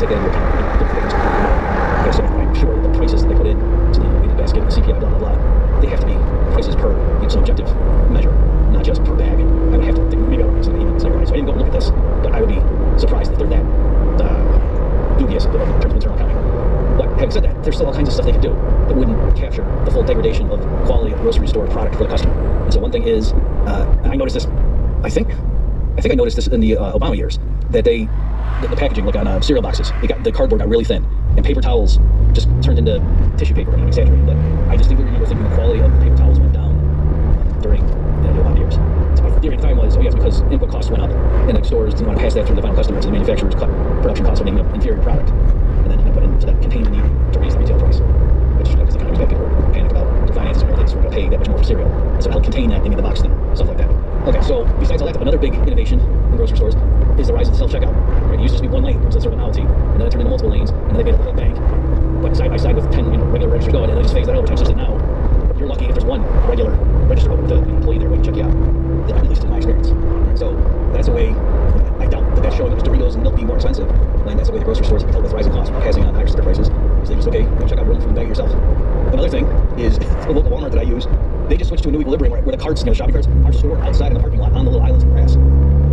take that into account. Okay, so I'm sure the prices that they put in to the weighted basket, the CPI, blah, blah, blah, they have to be prices per some objective measure, not just per bag. I would have to think, maybe I would say even so I didn't go look at this, but I would be surprised if they're that dubious in terms of internal accounting. But having said that, there's still all kinds of stuff they could do that wouldn't capture the full degradation of quality of grocery store product for the customer. And so one thing is, I noticed this, I think I noticed this in the Obama years, that the packaging, like on cereal boxes, the cardboard got really thin, and paper towels just turned into tissue paper. I'm exaggerating, but I distinctly remember thinking the quality of the paper towels went down during the Obama years. So my theory at the time was, yes, because input costs went up, and the stores didn't want to pass that through the final customer, so the manufacturers cut production costs by making an inferior product, and then put in, so that contained the need to raise the retail price, which because the economics back people were panicked about their finances and everything, so we're going to pay that much more for cereal. And so it helped contain that, they made the box thin, stuff like that. Okay, so besides all that, another big innovation in grocery stores is the rise of self-checkout. Right? It used to be one lane, it was sort of a novelty, and then it turned into multiple lanes, and then they made it the whole bank. But side by side with 10 regular registers going, and they just phased that over time, such that now you're lucky if there's one regular register with an employee there waiting to check you out. At least in my experience. So that's a way. I doubt that that's showing that Doritos and milk being more expensive, and that's the way the grocery stores have dealt with rising costs while passing on higher sticker prices. Is they just check out your own food bag yourself. Another thing is the local Walmart that I use, they just switched to a new equilibrium where the carts, the shopping carts, are stored outside in the parking lot on the little islands of grass.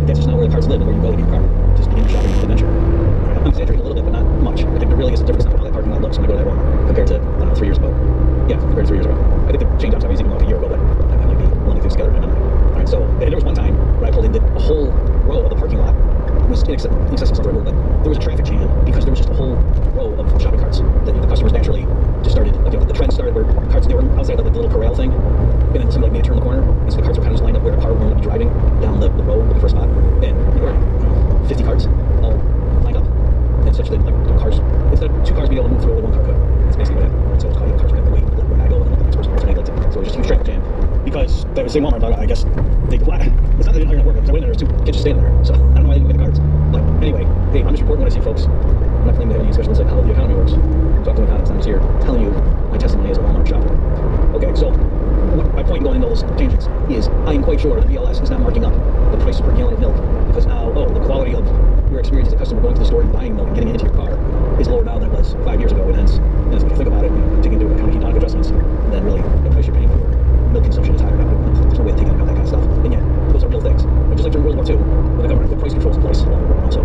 That's just not where the carts live and where you go to get your car. Just begin your shopping adventure. I'm exaggerating a little bit, but not much. I think there really is a difference in how that parking lot looks when I go to that Walmart compared to, I don't know, 3 years ago. Yeah, compared to 3 years ago. I think the change outside was even like a year ago, but I might be blending things together in my memory. Alright, so and there was one time where I pulled in that a whole row of the parking lot was inaccessible, not the right word, but there was a traffic jam because there was just a whole row of shopping carts that the customers naturally just started, like, the trend started where carts, they were outside of the little corral thing, and then somebody made a turn the corner, and so the carts were kind of just lined up where a car would normally be driving down the road looking for a spot, and there were 50 carts all lined up, and such that, like, the cars, instead of 2 cars being able to move through, only 1 car could. That's basically what happened. So it's called, the cars were having to wait, let I go, and then the next person was unable to. So it was just a huge traffic jam. Because that was the same Walmart, I guess they, well, it's not that they're not working, because I went in there, there's 2 kids just standing there, so I don't know why they didn't get the cards. But anyway, hey, I'm just reporting what I see, folks. I'm not claiming to have any special insight on how the economy works. Talk to my economics, I'm just here telling you my testimony as a Walmart shopper. Okay, so my point going into all those tangents is I am quite sure that BLS is not marking up the price per gallon of milk, because now, the quality of your experience as a customer going to the store and buying milk and getting it into your car is lower now than it was 5 years ago, and hence if you think about it, taking into account hedonic adjustments, then really the price you're paying for milk consumption is higher now. There's no way of taking into account that kind of stuff. And yet, those are real things. But just like during World War II, when the government put price controls in place along the world also,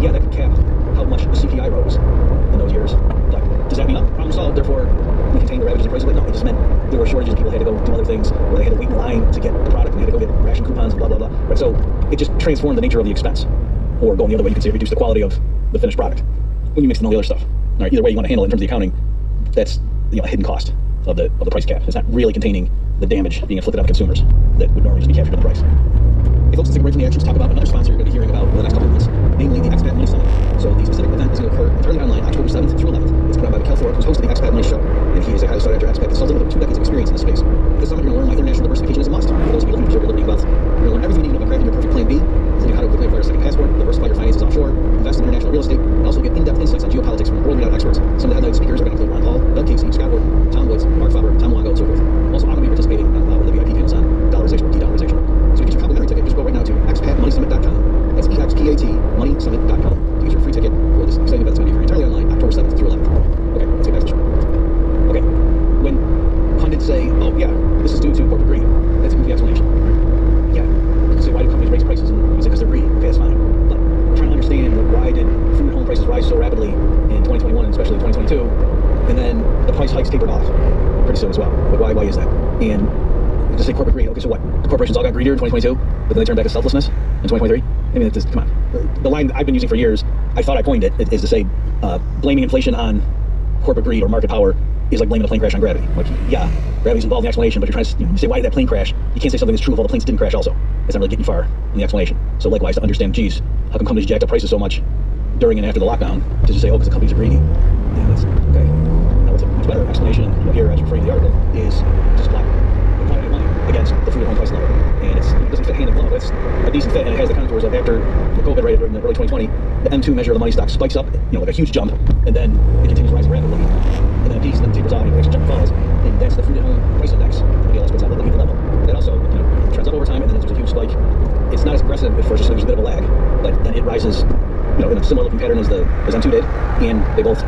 yeah, that could cap how much the CPI rose in those years. But does that mean problem solved, therefore we contain the ravages of price of it? No, it just meant there were shortages, people had to go do other things, or they had to wait in line to get the product, and they had to go get ration coupons, blah, blah, blah. Right? So it just transformed the nature of the expense. Or going the other way, you could say reduce the quality of the finished product when you mix in all the other stuff. All right, either way you want to handle it in terms of the accounting, that's a hidden cost of the price cap. It's not really containing the damage being inflicted on consumers that would normally just be captured in the price. Hey folks, let's take a break from the action to talk about another sponsor you're going to be hearing about for the next couple of months, namely the Expat Money Summit. So the specific event is going to occur entirely online October 7th through 11th. It's put on by Mikkel Thorpe, who's host of the Expat Money Show, and he is a highly sought after expat consultant with over 2 decades of experience in the space. At this summit, you're going to learn why international diversification is a must. For those of you looking to preserve your liberty and wealth, you're going to learn everything you need to know about crafting your perfect plan B, including how to quickly acquire a second passport, diversify your finances offshore, invest in international real estate, and also get in-depth insights on geopolitics from world-renowned experts. Some of the headline speakers are going to include Ron Paul, Doug Casey, Scott Wharton, Tom Woods, Mark Faber, Tom Longo, and so forth. Also, I'm going to be participating in the VIP panels on dollarization or de-dollarization. So to get your complimentary ticket, just go right now to expatmoneysummit.com. That's EXPAT moneysummit.com to get your free ticket for this exciting event that's going to be entirely online October 7th through 11th. Okay, let's get back to the show. Okay, when pundits say, oh yeah, this is due to corporate greed, that's a goofy explanation. Yeah, you can say, why do companies raise prices? And you say, because they're greedy. Okay, that's fine. But I'm trying to understand why did food and home prices rise so rapidly in 2021 and especially 2022, and then the price hikes tapered off pretty soon as well. But why is that? And just say corporate greed. Okay, so what? The corporations all got greedier in 2022, but then they turned back to selflessness in 2023? I mean, come on. The line that I've been using for years, I thought I coined it, is to say blaming inflation on corporate greed or market power is like blaming a plane crash on gravity. Like, yeah, gravity's involved in the explanation, but you're trying to say, why did that plane crash? You can't say something is true if all the planes didn't crash also. It's not really getting you far in the explanation. So likewise, to understand, geez, how come companies jacked up prices so much during and after the lockdown, to just say, oh, because the companies are greedy. Yeah, that's okay. Now, what's a much better explanation, and here as referring to the article, is just black the quantity of money against the food at home price level. And it doesn't fit hand in glove. It's a decent fit, and it has the contours of after the COVID rate during the early 2020, the M2 measure of the money stock spikes up, like a huge jump, and then it continues rising rapidly. And then it peaks, and then tapers off, and it jump falls. And that's the food at home price index. The BLS puts out the level. That also trends up over time, and then there's a huge spike. It's not as aggressive at first, so there's a bit of a lag, but then it rises in a similar looking pattern as M2 did, and they both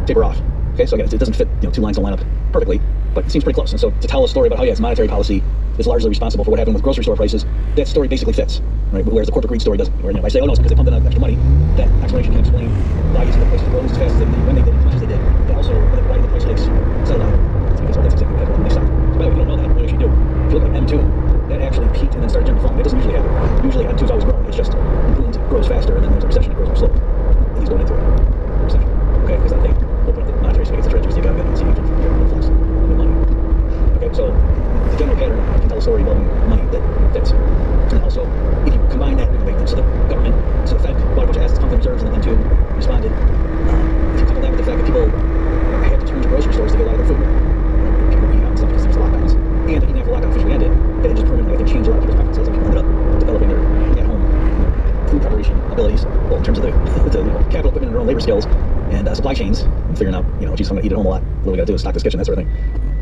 taper off. Okay, so again, it doesn't fit, two lines don't line up perfectly, but it seems pretty close. And so to tell a story about how, it's monetary policy is largely responsible for what happened with grocery store prices, that story basically fits, right? Whereas the corporate greed story doesn't. Where, if I say, oh no, it's because they pumped in extra money, that explanation can explain why you see the prices rose as fast as they did, when they did, as much as they did, but also why the price hikes settle down. It's because that's exactly what happened when they stopped. So by the way, if you don't know that, what you actually do, if you look at M2, that actually peaked and then started jumping. That doesn't usually happen. Usually M2's always growing. It's just improvement grows faster, and then there's a recession that grows more slowly. He's going into a recession. Okay, because I think open the monetary space, the treasury, the economy, and see influx of money. Okay, so the general pattern can tell a story about money that fits. And also, if you combine that with so the government, so the Fed bought a bunch of assets, pumped in reserves, and then M2 responded. If you couple that with the fact that people had to turn to grocery stores to get a lot of their food, people were eating out and stuff because there's lockdowns, and even after lockdown officially ended, that just permanently, I think, changed a lot of people's preferences, and people ended up developing their at-home food preparation abilities, well, in terms of the capital equipment and their own labor skills and supply chains, and figuring out, geez, I'm going to eat at home a lot. What do we got to do is stock this kitchen, that sort of thing.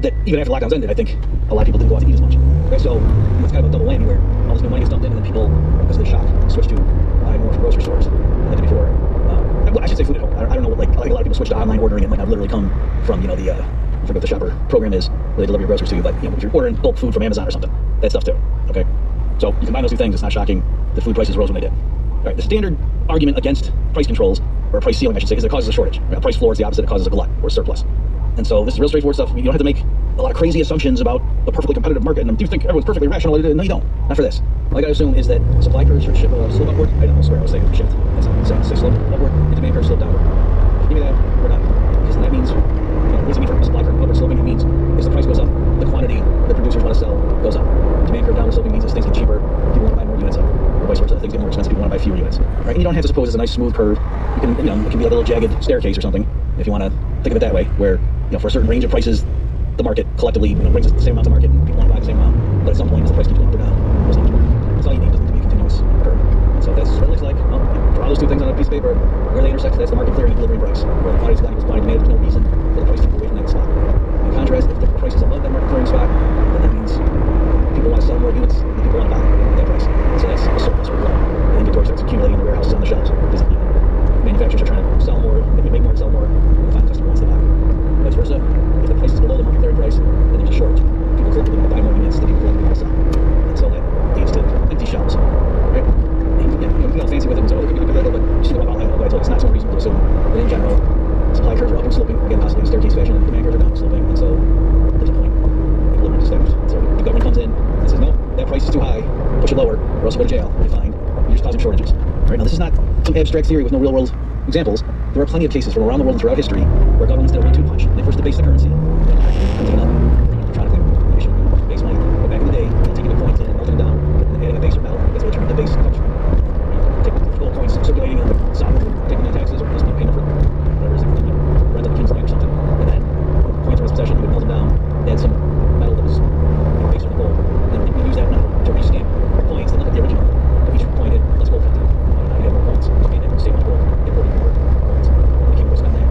That even after lockdowns ended, I think a lot of people didn't go out to eat as much. Okay, so it's kind of a double whammy where all this new money gets dumped in, and then people, because of the shock, switch to buy more from grocery stores than they did before. Well, I should say food at home. I don't know what, like a lot of people switch to online ordering. It might not literally come from, I forget what the Shopper program is, where they deliver your groceries to you, but if you're ordering bulk food from Amazon or something, that stuff too. Okay, so you combine those two things, it's not shocking the food prices rose when they did. All right, the standard argument against price controls, or price ceiling, I should say, is it causes a shortage. A price floor is the opposite; it causes a glut or surplus. And so this is real straightforward stuff. You don't have to make a lot of crazy assumptions about a perfectly competitive market. And do you think everyone's perfectly rational? No, you don't. Not for this. All I gotta assume is that supply curves should slope upward. I don't know, swear I was saying shift. That's say slope upward, and demand curve slope downward. Give me that, we're done. Because that means, what does it mean for supply curve upward sloping? It means as the price goes up, the quantity the producers want to sell goes up. Demand curve downward sloping means as things get cheaper, people want to buy more units of it. Or vice versa, things get more expensive, people want to buy fewer units. Right? And you don't have to suppose it's a nice smooth curve. You can, it can be like a little jagged staircase or something, if you want to think of it that way, where for a certain range of prices, the market collectively brings us the same amount to market, and people want to buy the same amount. But at some point, as the price keeps going up or down, it goes up more. That's all you need. It doesn't need to be a continuous curve. And so that's what it looks like. Well, you draw those two things on a piece of paper. Where they intersect, that's the market clearing equilibrium price. Where the quantity supply equals quantity demand, there's no reason for the price to move away from that spot. In contrast, if the price is above that market clearing spot, then that means people want to sell more units than people want to buy at that price. So that's a surplus or glut. The inventory starts accumulating in the warehouses on the shelves. Because manufacturers are trying to sell more, they can make more and sell more, and the final customer wants to buy. Vice versa, if the price is below the market clearing price, then there's a short. People collectively want to buy more units than people collectively want to sell. And so that leads to empty shelves. Right? And you can fancy with it and say, oh, there could be hypothetical, but just think about how I told you, it's not so reasonable to assume that in general, supply curves are upward sloping, again, possibly in staircase fashion, and demand curves are downward sloping, and so there's a point. Equilibrium is established. So the government comes in and says, no, that price is too high, push it lower, or else you go to jail, you're fined, you're just causing shortages. Right? Now, this is not some abstract theory with no real world examples. There are plenty of cases from around the world and throughout history where governments did a 1-2 punch. They first debase the currency, printing it up, electronically, issue base money. But back in the day, taking a coin and melting it down, and adding a base or metal, that's what the base comes from. Taking gold coins, circulating in the sovereign, taking no taxes, or just payment for whatever it is, rent of the king's land or something. And then coins were in possession, you would melt them down, add some metal that was base or the gold, and then you use that metal to restamp coins that look like the original. But each coin had less gold content. You have more coins, so you had same much gold, importing more coins. You can't spend that.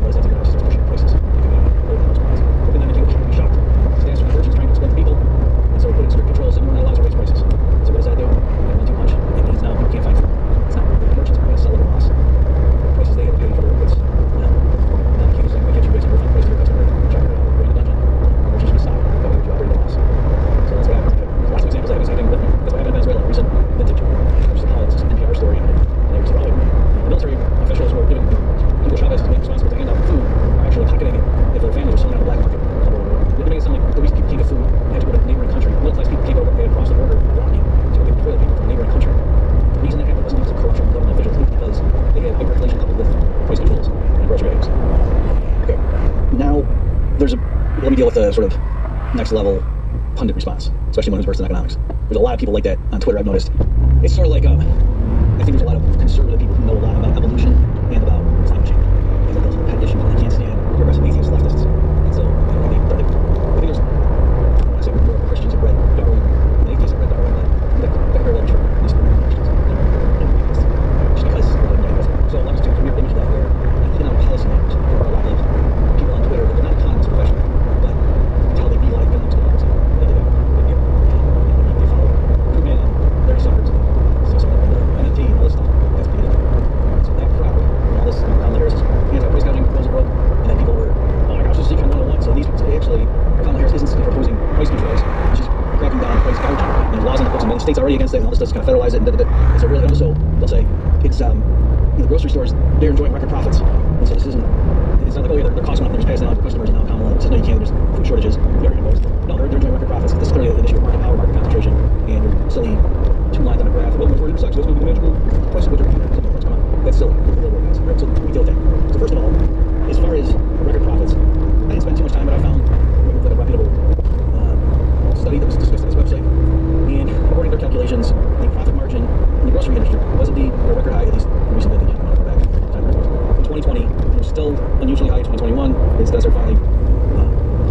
What does that do to us? It's pushing prices. It can be lower than most coins. But then the king would be shocked. Stands for the merchants trying to exploit the people, and so we put in strict controls, and we're not allowed to raise prices. So what does that do? It went too much. It means now people can't find food. It's not the merchants are going to sell at a loss. The prices they had to pay for their goods. Now the king is saying, why can't you raise your price to your customer? Check it out. Go in the dungeon. The merchants should stop. That way you operate at a loss. So that's what happens. There's lots of examples of that happening, but that's what happened in Venezuela. Recent vintage. There's the Holland's NPR story. And they were surrounded. The military officials were giving Hugo Chavez, who's being responsible to hand out food, are actually pocketing it if their families are selling on the black market. They're making it sound like the reason people can't get food, they had to go to a neighboring country. Middle class people can't go across the border walking to go get toilet paper from a neighboring country. The reason that happened wasn't because of corruption from government officials, it was because they had hyperinflation coupled with price controls and grocery items. Okay. Now, let me deal with the sort of next level pundit response, especially one who's versed in economics. There's a lot of people like that on Twitter, I've noticed. It's sort of like, I think there's a lot of conservative people who know a lot about evolution and about climate change. It's like those pet issues that they can't stand progressive atheists, leftists. And so, I think there's, I say more Christians have read Darwin, and atheists have read Darwin, but the very literature, at least Christians, just because of the negatives. So let me just do a weird image of that where economic policy makers, there are a lot of people on Twitter that they're not economists professionally, but it's how they be like economics policy. They do that. They follow Krugman and Larry Summers, so some of the NFT and all this stuff. That's pretty good. state's already against it, and all this does kind of federalize it. And so really, and also they'll say it's the grocery stores, they're enjoying record profits, and so this isn't. It's not like, oh yeah, their costs went up, they're just passing it on to customers, and now Kamala says no, you can't. There's food shortages. The argument goes, no, they're enjoying record profits. This is clearly an issue of market power, market concentration, and your silly 2 lines on a graph. Well, before you sucks, what's going to be the magical price of which reports come out? That's silly. That's the real world, guys. Right? So we deal with that. So first of all, as far as record profits, I didn't spend too much time, but I found like a reputable study that was discussed on this website. And according to their calculations, the profit margin in the grocery industry was indeed a record high, at least recently. They can't go back in 2020. It was still unusually high in 2021. It's desert finally.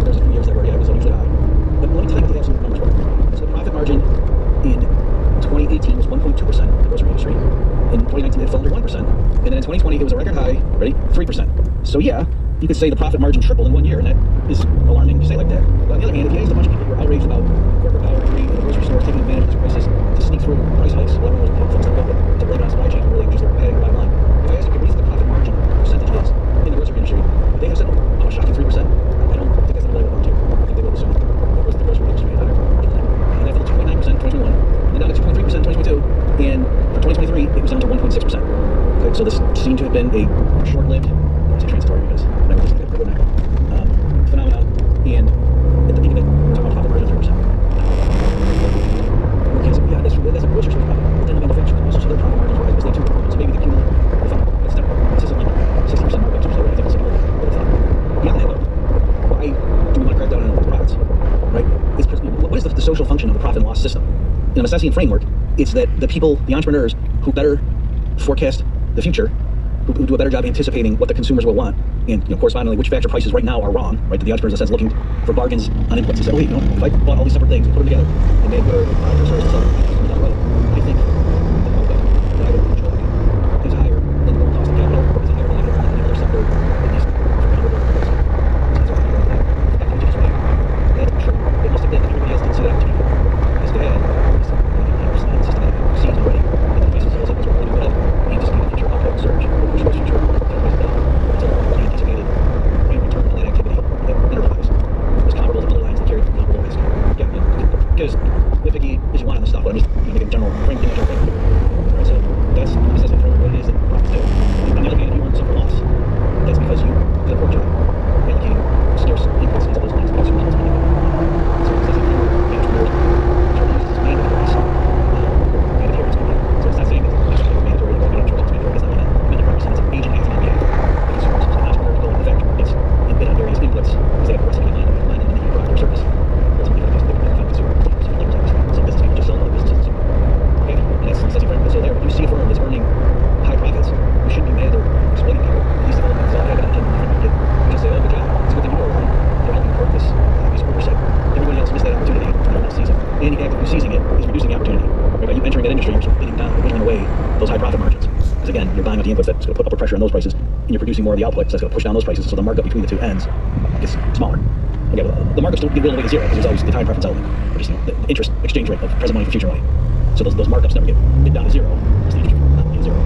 There's a few years that were, yeah, it was unusually high. But let me tell you what the absolute numbers were. So the profit margin in 2018 was 1.2% of the grocery industry. In 2019, it fell under 1%. And then in 2020, it was a record high, ready? 3%. So yeah, you could say the profit margin tripled in 1 year, and that is alarming to say like that. But on the other hand, if you asked a bunch of people who are outraged about corporate power and greed and the grocery stores taking advantage of these prices to sneak through price hikes, well, everyone was folks that go to blame it on supply chain and really just their heading the bottom line. If I asked you what do you think the profit margin percentage is in the grocery industry, they have said, oh, shocking 3%. I don't think that's the really what to. I think they will assume the grocery industry is higher. And that fell to 2.9% in 2021, and then down to 2.3% in 2022, and for 2023, it was down to 1.6%. Okay, so this seemed to have been a short-lived, I say transitory because I never just think it phenomenon, and at the peak of it, we're talking about profit margin of 3%. Okay, so yeah, that's a grocery store profit. But then the manufacturers also show their profit margins rise because they too were growing. So maybe the cumulative effect, that's different. This isn't like 60% markups or so, I think it's like what I thought. Beyond that, though, why do we want to crack down on profits? Right? It's what is the social function of the profit and loss system? In a Misesian framework, it's that the people, the entrepreneurs who better forecast the future, who do a better job anticipating what the consumers will want, and correspondingly, which factor prices right now are wrong, right? That the entrepreneurs, in a sense, looking for bargains on inputs. They say, oh wait, if I bought all these separate things and put them together, and made good product or service and sell them, I think the markup that I would enjoy is higher than the cost of capital, is higher than any other sector, at least for comparable prices. So that's why that can change way. That's for sure. It must have been that everybody else didn't see that opportunity. Because they had systematic seeds already, and the prices sales efforts were really good at anticipating future output surge, or push those future prices down until the anticipated rate of return on that activity enterprise was comparable to other lines that carried comparable risk. Yeah, get as nitpicky as you want on this stuff, but I'm just making a general frame. Right, so that's what it is that profits do. On the other hand, if you want to suffer loss, that's because you did a poor job allocating scarce inputs into those lines because you want to money. So it's as if you were an entrepreneur trying to use this mandatory adherence to it. So it's not saying that it's mandatory, you don't get a choice, it's mandatory. That's not what I meant to represent. It's an agent acting on behalf of the consumers. So an entrepreneur going to the factory markets and bid on various inputs because they have a recipe line and then you product or service. Ultimately, that makes the consumer. Some business people just sell other businesses. Okay, and that's the framework. So there, if you see a firm that's earning high profits, you shouldn't be mad or exploiting people. At least if it's all evident in the different market. You just say, oh, good job. It's a good thing you are. They're helping correct this obvious oversight. Everybody else missed that opportunity. No one else sees it. And the act of you seizing it is reducing the opportunity. Right? By you entering that industry, you're sort of bidding down, whittling away those high profit margins. Because again, you're buying up the inputs that's going to put upward pressure on those prices, and you're producing more of the output, so that's going to push down those prices. So the markup between the two ends gets smaller. Okay, the markups don't get all the way to zero because there's always the time preference element, or just the interest exchange rate of present money for future money. So those markups never get down to zero. It's the interest rate not only to zero.